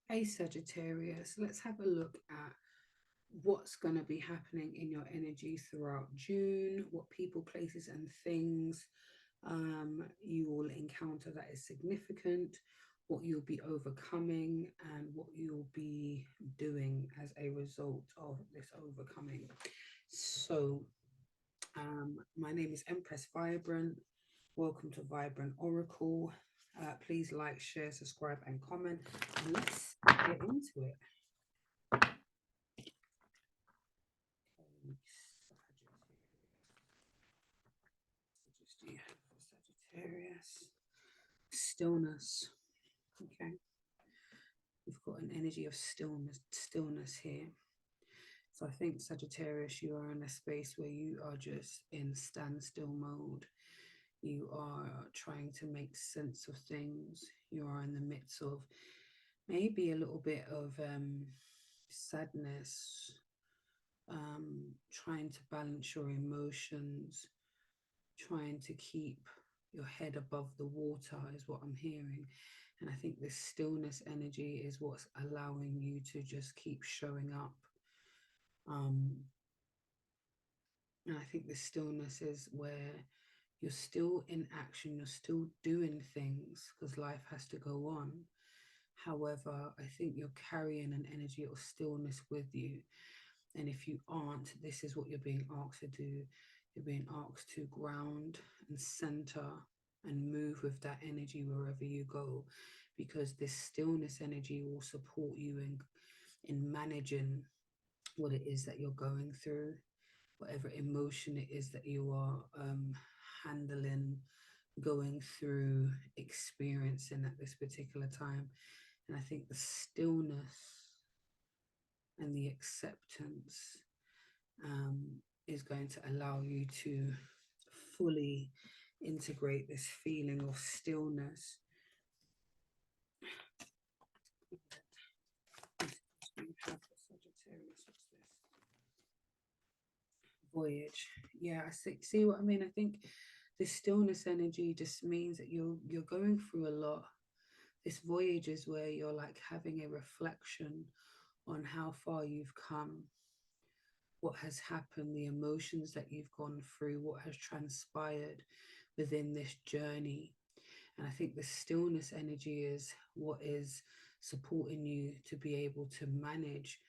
Hey Sagittarius, let's have a look at what's going to be happening in your energy throughout June, what people, places, and things you will encounter that is significant, what you'll be overcoming, and what you'll be doing as a result of this overcoming. So, my name is Empress Vibrant. Welcome to Vibrant Oracle. Please like, share, subscribe, and comment. And let's get into it. Sagittarius. Stillness. Okay. We've got an energy of stillness here. So I think Sagittarius, you are in a space where you are just in standstill mode. You are trying to make sense of things. You are in the midst of maybe a little bit of sadness, trying to balance your emotions, trying to keep your head above the water is what I'm hearing. And I think this stillness energy is what's allowing you to just keep showing up. Um, and I think this stillness is where you're still in action, you're still doing things because life has to go on. However, I think you're carrying an energy of stillness with you. And if you aren't, this is what you're being asked to do. You're being asked to ground and center and move with that energy wherever you go, because this stillness energy will support you in managing what it is that you're going through, whatever emotion it is that you are handling, going through, experiencing at this particular time. And I think the stillness and the acceptance is going to allow you to fully integrate this feeling of stillness. Voyage. Yeah, I see what I mean. I think this stillness energy just means that you're going through a lot. This voyage is where you're like having a reflection on how far you've come, what has happened, the emotions that you've gone through, what has transpired within this journey. And I think the stillness energy is what is supporting you to be able to manage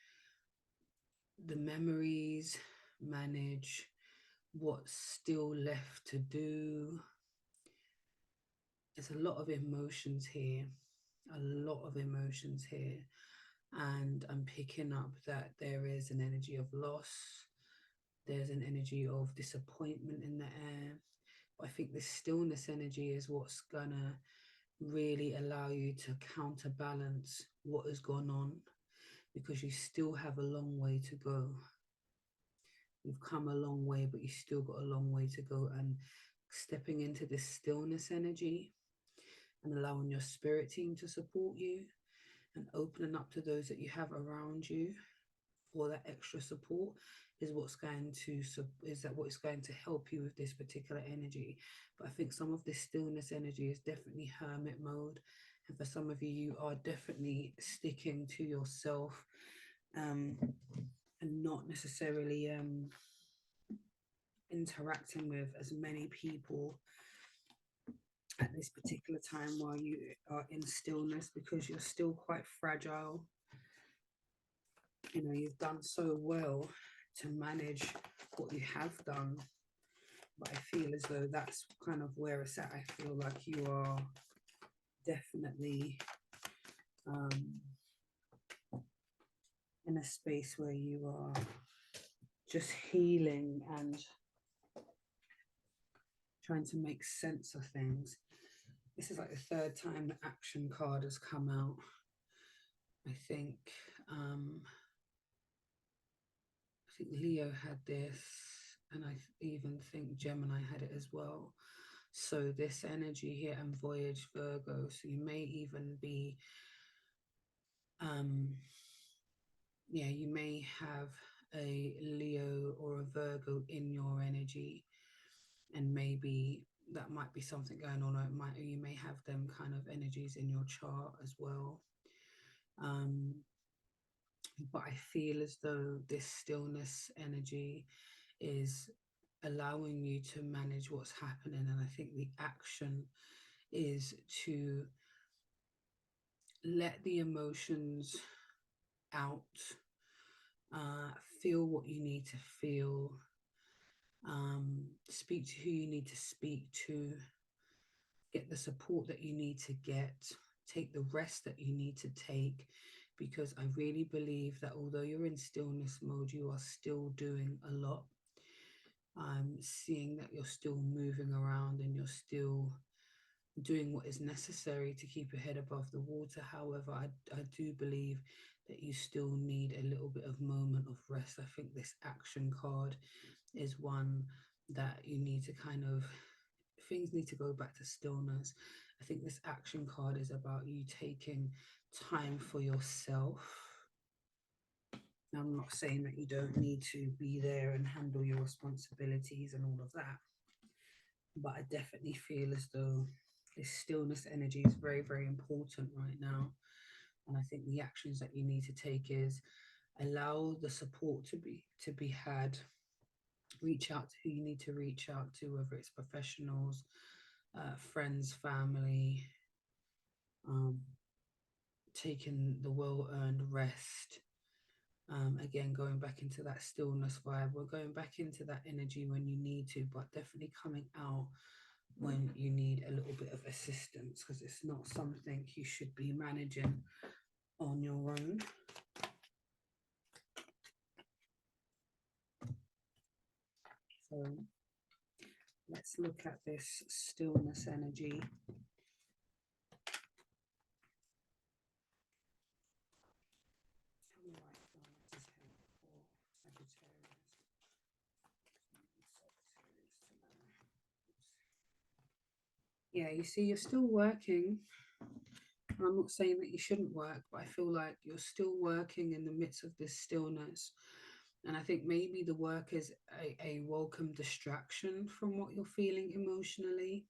the memories, manage what's still left to do. There's a lot of emotions here, a lot of emotions here. And I'm picking up that there is an energy of loss, there's an energy of disappointment in the air. But I think this stillness energy is what's gonna really allow you to counterbalance what has gone on, because you still have a long way to go. You've come a long way, but you still got a long way to go. And stepping into this stillness energy and allowing your spirit team to support you and opening up to those that you have around you for that extra support is what's going to is that what is going to help you with this particular energy. But I think some of this stillness energy is definitely hermit mode, and for some of you, you are definitely sticking to yourself, um, and not necessarily interacting with as many people at this particular time while you are in stillness, because you're still quite fragile. You know, you've done so well to manage what you have done, but I feel as though that's kind of where it's at. I feel like you are definitely um, in a space where you are just healing and trying to make sense of things. This is like the third time the action card has come out. I think um, I think Leo had this, and I even think Gemini had it as well. So this energy here and voyage Virgo. So you may even be, um, yeah, you may have a Leo or a Virgo in your energy, and maybe that might be something going on, or you may have them kind of energies in your chart as well. But I feel as though this stillness energy is allowing you to manage what's happening. And I think the action is to let the emotions out, feel what you need to feel, speak to who you need to speak to, get the support that you need to get, take the rest that you need to take, because I really believe that although you're in stillness mode, you are still doing a lot. I'm seeing that you're still moving around and you're still doing what is necessary to keep your head above the water. However, I do believe that you still need a little bit of moment of rest. I think this action card is one that you need to kind of, things need to go back to stillness. I think this action card is about you taking time for yourself. Now, I'm not saying that you don't need to be there and handle your responsibilities and all of that, but I definitely feel as though this stillness energy is very, very important right now. And I think the actions that you need to take is allow the support to be had. Reach out to who you need to reach out to, whether it's professionals, friends, family, um, taking the well-earned rest. Again, going back into that stillness vibe. We're going back into that energy when you need to, but definitely coming out when you need a little bit of assistance, because it's not something you should be managing on your own. So let's look at this stillness energy. Yeah, you see, you're still working. I'm not saying that you shouldn't work, but I feel like you're still working in the midst of this stillness. And I think maybe the work is a welcome distraction from what you're feeling emotionally,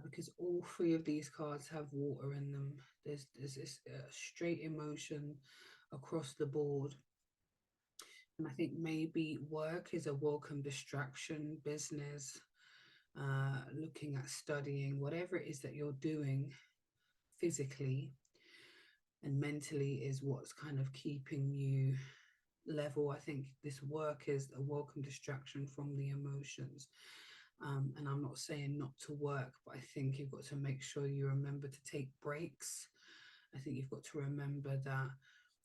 because all three of these cards have water in them. There's this straight emotion across the board. And I think maybe work is a welcome distraction, business, looking at studying, whatever it is that you're doing physically and mentally is what's kind of keeping you level. I think this work is a welcome distraction from the emotions. And I'm not saying not to work, but I think you've got to make sure you remember to take breaks. I think you've got to remember that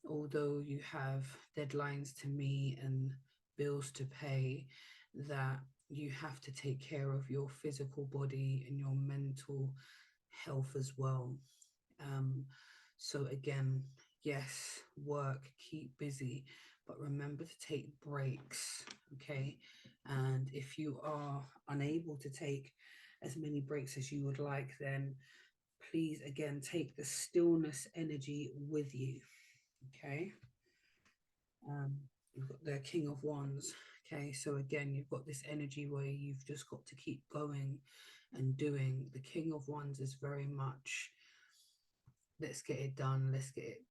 although you have deadlines to meet and bills to pay, that you have to take care of your physical body and your mental health as well. So again, yes, work, keep busy, but remember to take breaks, okay? And if you are unable to take as many breaks as you would like, then please again take the stillness energy with you, okay? You've got the King of Wands, okay? So again, you've got this energy where you've just got to keep going and doing. The King of Wands is very much, let's get it done, let's get it,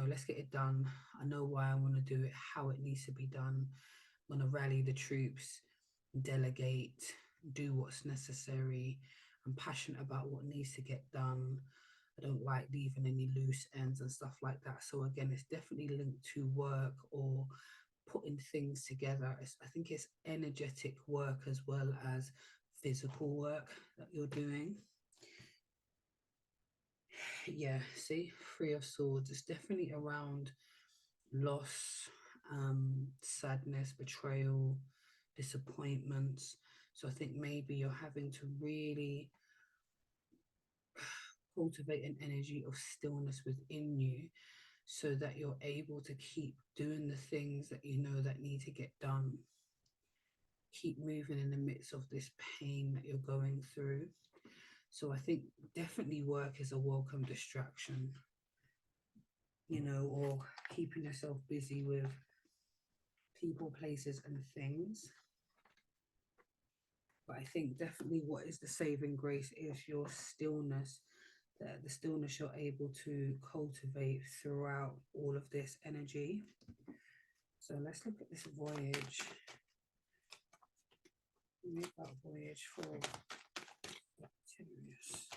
let's get it done. I know why I want to do it, how it needs to be done. I'm going to rally the troops, delegate, do what's necessary. I'm passionate about what needs to get done. I don't like leaving any loose ends and stuff like that. So again, it's definitely linked to work or putting things together. I think it's energetic work as well as physical work that you're doing. Yeah, see, Three of Swords. It's definitely around loss, sadness, betrayal, disappointments. So I think maybe you're having to really cultivate an energy of stillness within you so that you're able to keep doing the things that you know that need to get done. Keep moving in the midst of this pain that you're going through. So I think definitely work is a welcome distraction, or keeping yourself busy with people, places, and things. But I think definitely what is the saving grace is your stillness the stillness you're able to cultivate throughout all of this energy. So let's look at this voyage. Make that voyage for Sagittarius.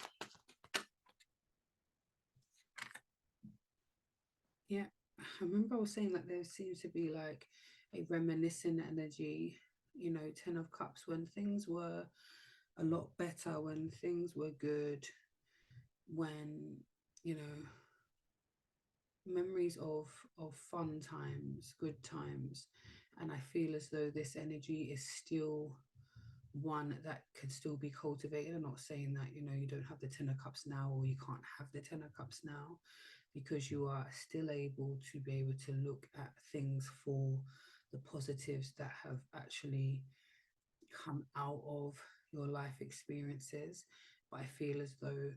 Yeah, I remember I was saying that there seems to be like a reminiscent energy, you know, 10 of Cups, when things were a lot better, when things were good, when, you know, memories of fun times, good times. And I feel as though this energy is still one that can still be cultivated. I'm not saying that, you know, you don't have the 10 of Cups now, or you can't have the 10 of Cups now, because you are still able to be able to look at things for the positives that have actually come out of your life experiences. But I feel as though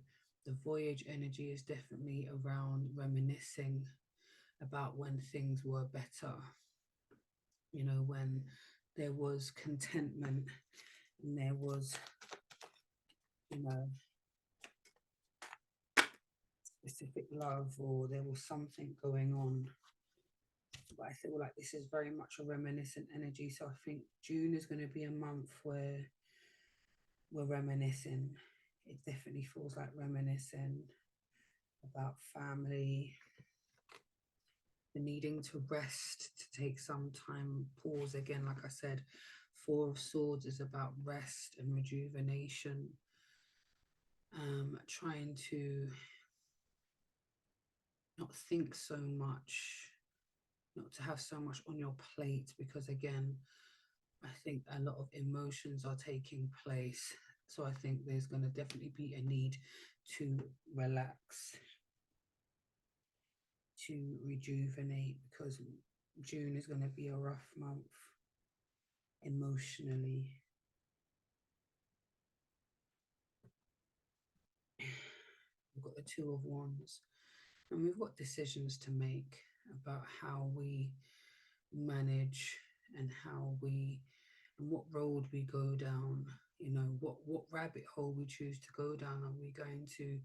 the voyage energy is definitely around reminiscing about when things were better, you know, when there was contentment and there was, you know, specific love, or there was something going on. But I feel like this is very much a reminiscent energy. So I think June is going to be a month where we're reminiscing. It definitely feels like reminiscing about family, the needing to rest, to take some time, pause again. Like I said, Four of Swords is about rest and rejuvenation. Trying to not think so much, not to have so much on your plate, because again, I think a lot of emotions are taking place. So I think there's going to definitely be a need to relax, to rejuvenate, because June is going to be a rough month emotionally. We've got the Two of Wands, and we've got decisions to make about how we manage and how we, and what road we go down, you know, what rabbit hole we choose to go down. Are we going to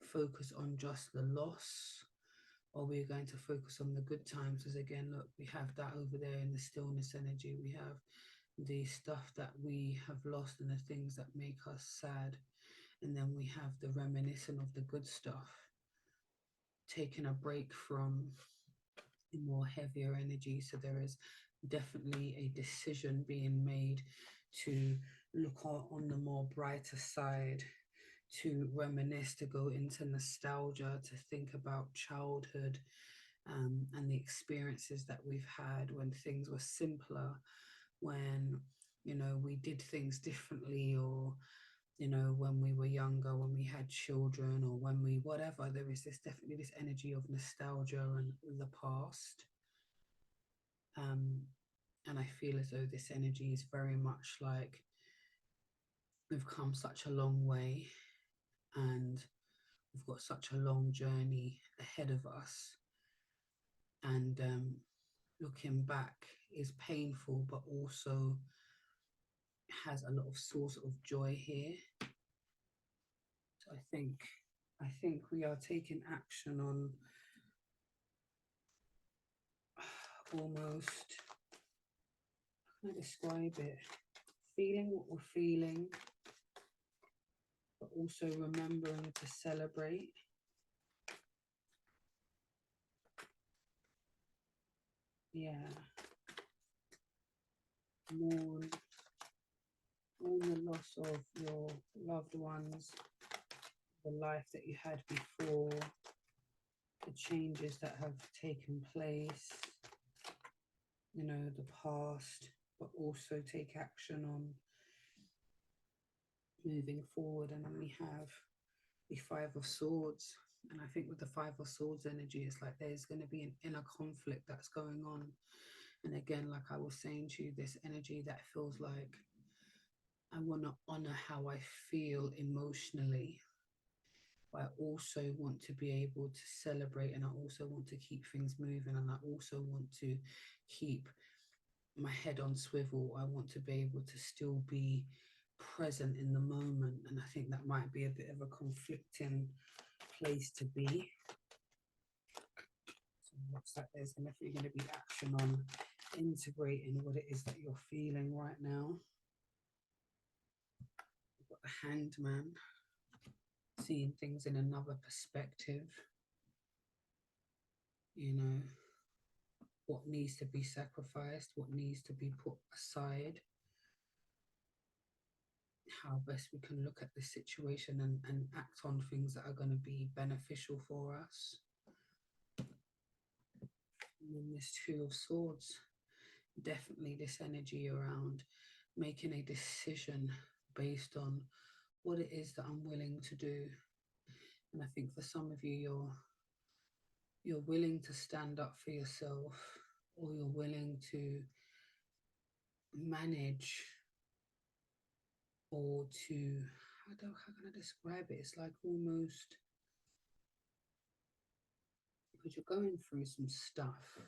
focus on just the loss, or we're going to focus on the good times? Because again, look, we have that over there in the stillness energy. We have the stuff that we have lost and the things that make us sad, and then we have the reminiscent of the good stuff, taking a break from the more heavier energy. So there is definitely a decision being made to look on the more brighter side, to reminisce, to go into nostalgia, to think about childhood, and the experiences that we've had when things were simpler, when, you know, we did things differently, or, you know, when we were younger, when we had children, or when we whatever. There is this definitely this energy of nostalgia and the past. And I feel as though this energy is very much like we've come such a long way, and we've got such a long journey ahead of us. And looking back is painful, but also has a lot of source of joy here. So I think we are taking action on almost, how can I describe it? Feeling what we're feeling, but also remembering to celebrate. Yeah. Mourn the loss of your loved ones, the life that you had before, the changes that have taken place, you know, the past, but also take action on moving forward. And then we have the Five of Swords. And I think with the Five of Swords energy, it's like there's going to be an inner conflict that's going on. And again, like I was saying to you, this energy that feels like I want to honor how I feel emotionally, but I also want to be able to celebrate, and I also want to keep things moving, and I also want to keep my head on swivel. I want to be able to still be present in the moment. And I think that might be a bit of a conflicting place to be. So it looks like there's definitely going to be action on integrating what it is that you're feeling right now. You've got the Hanged Man, seeing things in another perspective. You know, what needs to be sacrificed, what needs to be put aside, how best we can look at the situation and act on things that are going to be beneficial for us. And then this Two of Swords, definitely this energy around making a decision based on what it is that I'm willing to do. And I think for some of you, you're willing to stand up for yourself, or you're willing to manage, or to, how can I describe it? It's like almost, because you're going through some stuff.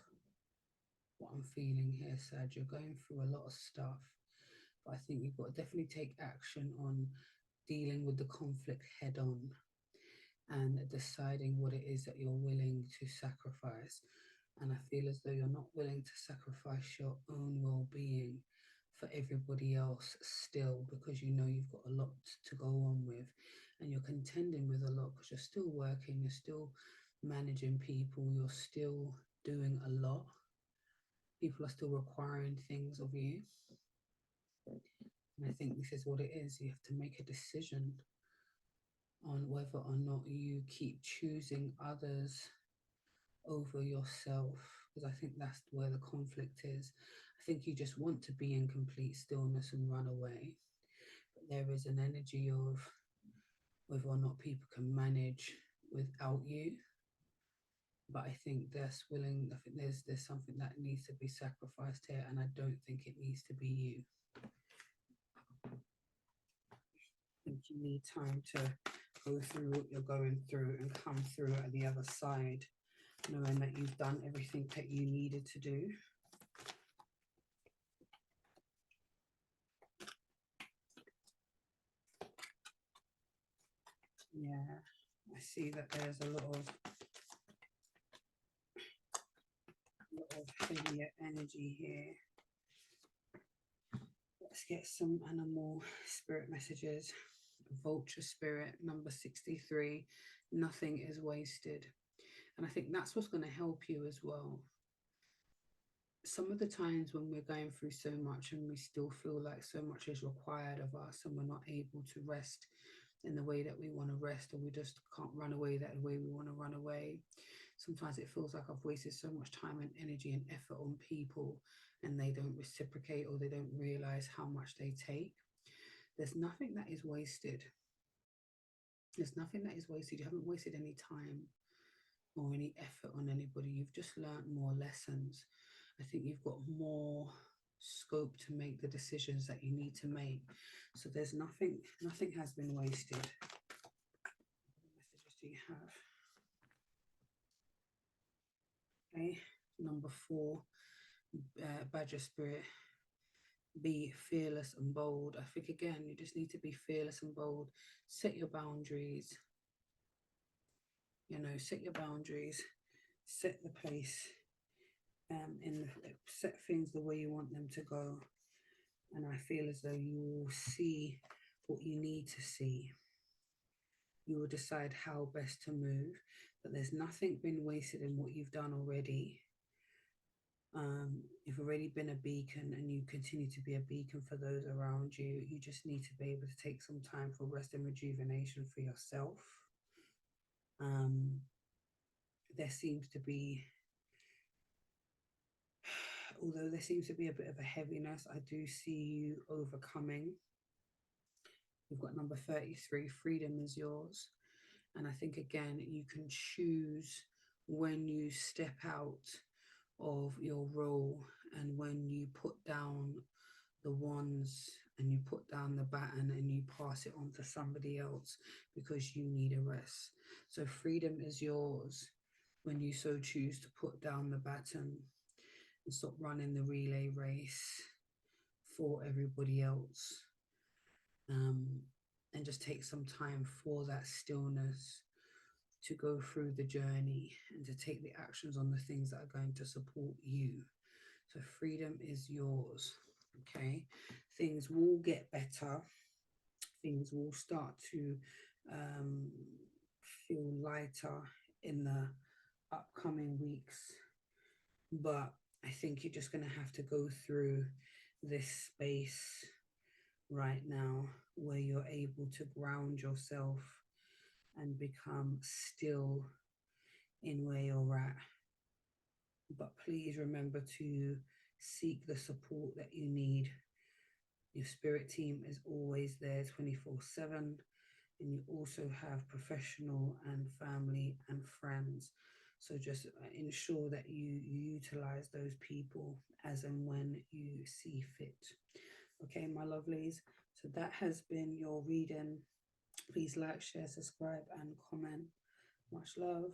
What I'm feeling here, Sag, you're going through a lot of stuff, but I think you've got to definitely take action on dealing with the conflict head on and deciding what it is that you're willing to sacrifice. And I feel as though you're not willing to sacrifice your own well-being for everybody else still, because you know you've got a lot to go on with, and you're contending with a lot because you're still working, you're still managing people, you're still doing a lot. People are still requiring things of you. And I think this is what it is. You have to make a decision on whether or not you keep choosing others over yourself, because I think that's where the conflict is. I think you just want to be in complete stillness and run away, but there is an energy of whether or not people can manage without you. But I think there's something that needs to be sacrificed here, and I don't think it needs to be you. I think you need time to go through what you're going through and come through at the other side, knowing that you've done everything that you needed to do. Yeah, I see that there's a lot of heavier energy here. Let's get some animal spirit messages. Vulture spirit, number 63. Nothing is wasted. And I think that's what's going to help you as well. Some of the times when we're going through so much and we still feel like so much is required of us and we're not able to rest in the way that we want to rest, or we just can't run away that way we want to run away. Sometimes it feels like I've wasted so much time and energy and effort on people, and they don't reciprocate, or they don't realize how much they take. There's nothing that is wasted. There's nothing that is wasted. You haven't wasted any time or any effort on anybody. You've just learned more lessons. I think you've got more scope to make the decisions that you need to make. So there's nothing has been wasted. What messages do you have? Okay, number 4, Badger Spirit. Be fearless and bold. I think again, you just need to be fearless and bold. Set your boundaries. You know, set your boundaries. Set the pace. Set things the way you want them to go. And I feel as though you will see what you need to see. You will decide how best to move, but there's nothing been wasted in what you've done already. You've already been a beacon, and you continue to be a beacon for those around you. You just need to be able to take some time for rest and rejuvenation for yourself. There seems to be, although there seems to be a bit of a heaviness, I do see you overcoming. We've got number 33, freedom is yours. And I think, again, you can choose when you step out of your role and when you put down the wands and you put down the baton and you pass it on to somebody else because you need a rest. So freedom is yours when you so choose to put down the baton and stop running the relay race for everybody else. And just take some time for that stillness, to go through the journey and to take the actions on the things that are going to support you. So freedom is yours. Okay, things will get better, things will start to um, feel lighter in the upcoming weeks, but I think you're just going to have to go through this space right now where you're able to ground yourself and become still in where you're at. But please remember to seek the support that you need. Your spirit team is always there 24/7, and you also have professional and family and friends. So just ensure that you utilize those people as and when you see fit. Okay, my lovelies. So that has been your reading. Please like, share, subscribe, and comment. Much love.